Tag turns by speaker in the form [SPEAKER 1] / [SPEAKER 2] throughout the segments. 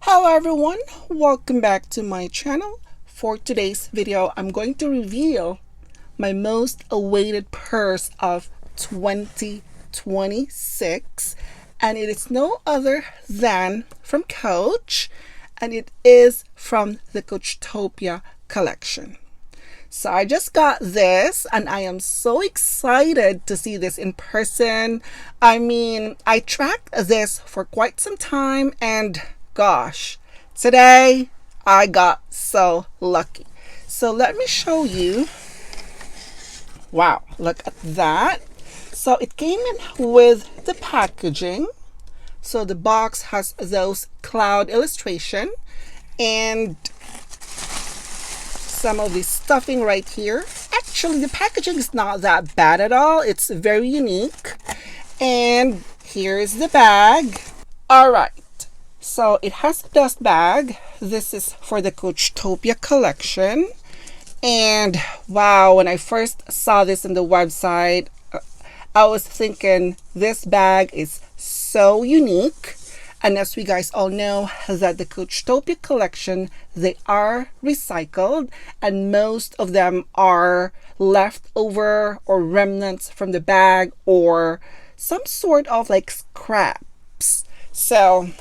[SPEAKER 1] Hello everyone, welcome back to my channel. For today's video, I'm going to reveal my most awaited purse of 2026, and it is no other than from Coach, and it is from the COACHTOPIA collection. So I just got this and I am so excited to see this in person. I mean, I tracked this for quite some time and gosh, today I got so lucky. So let me show you. Wow, look at that. So it came in with the packaging. So the box has those cloud illustration and some of the stuffing right here. Actually, the packaging is not that bad at all. It's very unique. And here's the bag. All right. So it has a dust bag. This is for the COACHTOPIA collection. And wow, when I first saw this in the website, I was thinking this bag is so unique. And as we guys all know, that the COACHTOPIA collection, they are recycled and most of them are leftover or remnants from the bag or some sort of like scraps. So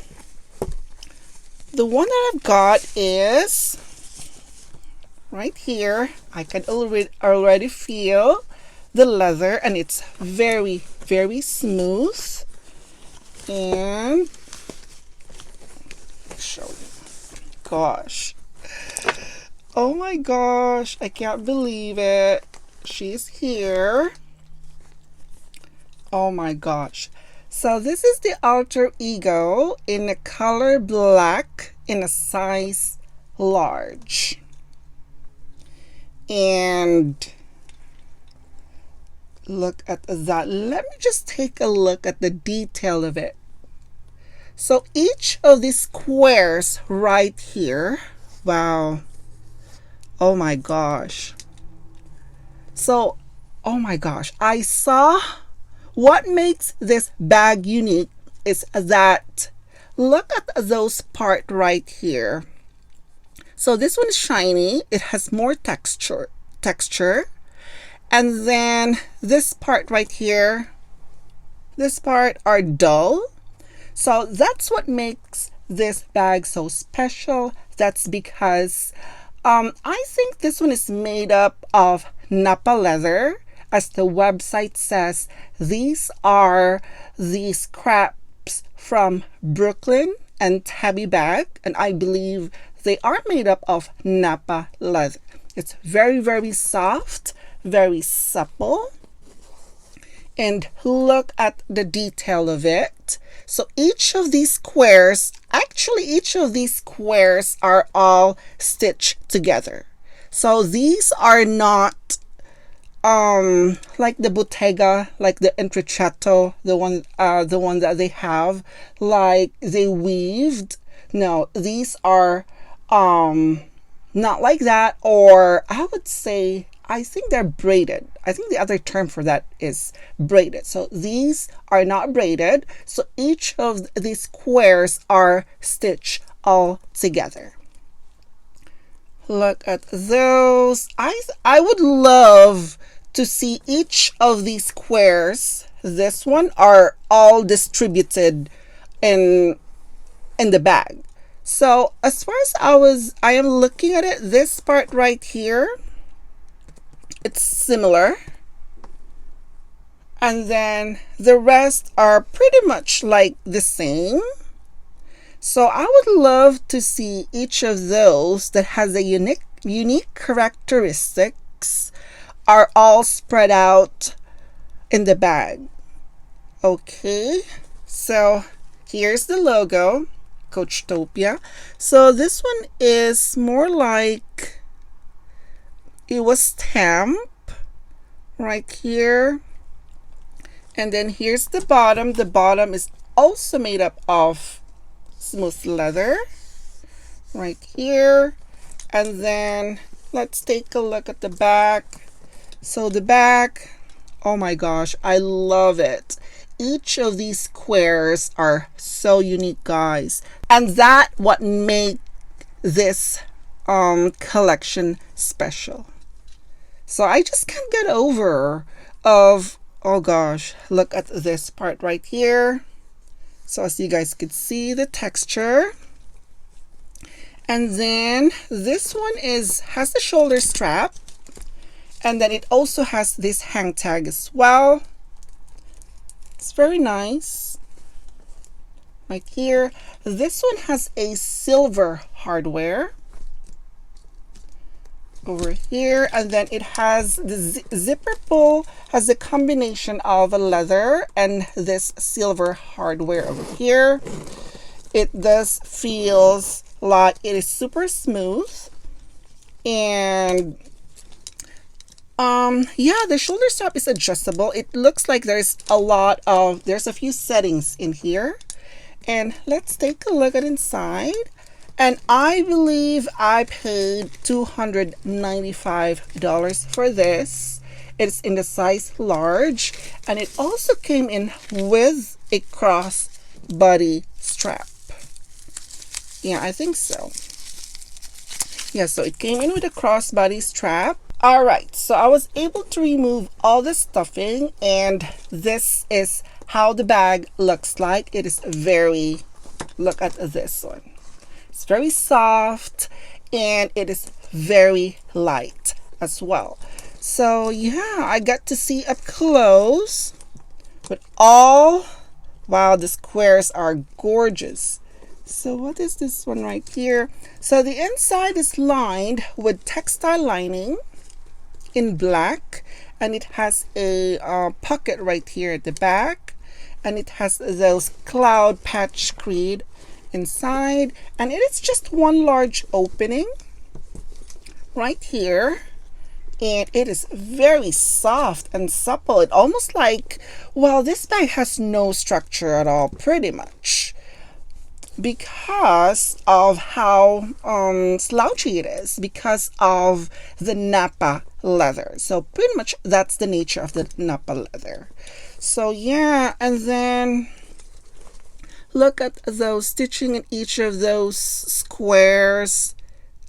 [SPEAKER 1] the one that I've got is right here. I can already feel the leather and it's very, very smooth. And show you. Gosh. Oh my gosh. I can't believe it. She's here. Oh my gosh. So this is the alter ego in a color black in a size large. And look at that. Let me just take a look at the detail of it. So each of these squares right here, wow, oh my gosh. So, oh my gosh, I saw what makes this bag unique is that, look at those part right here. So this one is shiny, it has more texture. And then this part right here, this part are dull. So that's what makes this bag so special. That's because I think this one is made up of Napa leather. As the website says, these are the scraps from Brooklyn and Tabby bag, and I believe they are made up of Napa leather. It's very, very soft, very supple. And look at the detail of it. So each of these squares, actually each of these squares are all stitched together. So these are not like the Bottega, like the Intrecciato, the one that they have, like they weaved. No, these are not like that, or I would say I think they're braided. I think the other term for that is braided. So these are not braided. So each of these squares are stitched all together. Look at those. I would love to see each of these squares. This one are all distributed in the bag. So as far as I am looking at it, this part right here, it's similar, and then the rest are pretty much like the same. So I would love to see each of those that has a unique characteristics are all spread out in the bag. Okay, so here's the logo, COACHTOPIA. So this one is more like it was stamped right here, and then here's the bottom. The bottom is also made up of smooth leather right here. And then let's take a look at the back. So the back, oh my gosh, I love it. each of these squares are so unique, guys. And that what make this collection special. So I just can't get over of, oh gosh, look at this part right here. So as you guys could see, the texture. And then this one has the shoulder strap. And then it also has this hang tag as well. It's very nice. Right here. This one has a silver hardware. Over here. And then it has the zipper pull, has a combination of a leather and this silver hardware over here. It does feels like it is super smooth. And yeah, the shoulder strap is adjustable. It looks like there's a few settings in here. And let's take a look at inside. And I believe I paid $295 for this. It's in the size large. And it also came in with a crossbody strap. Yeah, I think so. Yeah, so it came in with a crossbody strap. Alright, so I was able to remove all the stuffing, and this is how the bag looks like. It is look at this one. It's very soft and it is very light as well. So yeah, I got to see up close. But wow, the squares are gorgeous. So what is this one right here? So the inside is lined with textile lining in black, and it has a pocket right here at the back, and it has those cloud patch screed inside, and it is just one large opening right here, and it is very soft and supple. It almost like, well, this bag has no structure at all, pretty much, because of how slouchy it is, because of the Napa leather. So pretty much that's the nature of the Napa leather. So yeah, and then look at those stitching in each of those squares.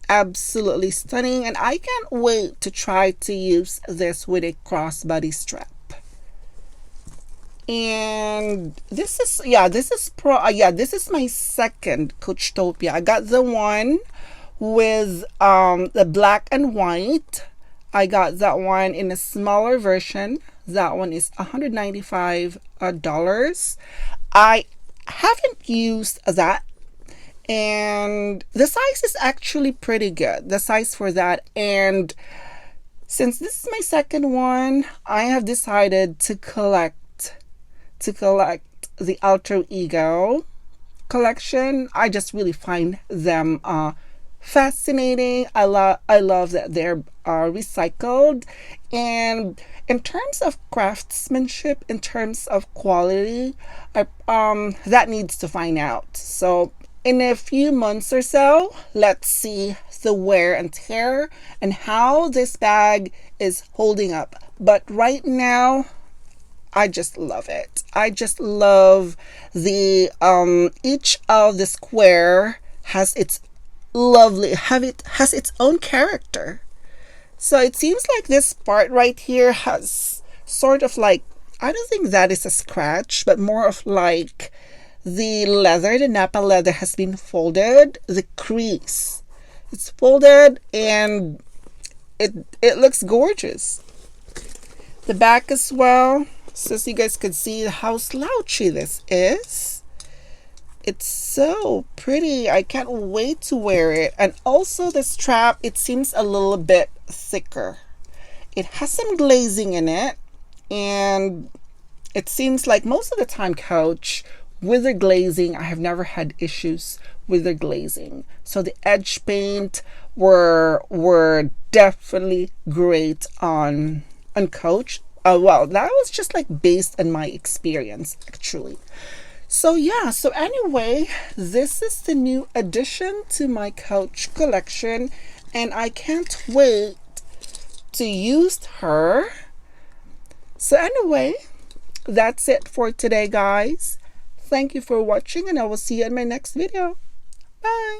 [SPEAKER 1] Absolutely stunning, and I can't wait to try to use this with a crossbody strap. And this is my second COACHTOPIA. I got the one with the black and white. I got that one in a smaller version. That one is $195. I haven't used that, and the size is actually pretty good, the size for that. And since this is my second one, I have decided to collect the Alter Ego collection. I just really find them fascinating. I love that they're recycled, and in terms of craftsmanship, in terms of quality, that needs to find out. So in a few months or so, let's see the wear and tear and how this bag is holding up. But right now, I just love it. I just love the each of the square has its own character. So it seems like this part right here has sort of like, I don't think that is a scratch, but more of like the Napa leather has been folded, the crease. It's folded and it looks gorgeous. The back as well, so you guys could see how slouchy this is. It's so pretty. I can't wait to wear it. And also the strap, it seems a little bit thicker. It has some glazing in it, and it seems like most of the time Coach with the glazing, I have never had issues with the glazing. So the edge paint were definitely great on Coach. Well, that was just like based on my experience actually. So yeah, so anyway, this is the new addition to my Coach collection, and I can't wait to use her. So anyway, that's it for today, guys. Thank you for watching, and I will see you in my next video. Bye.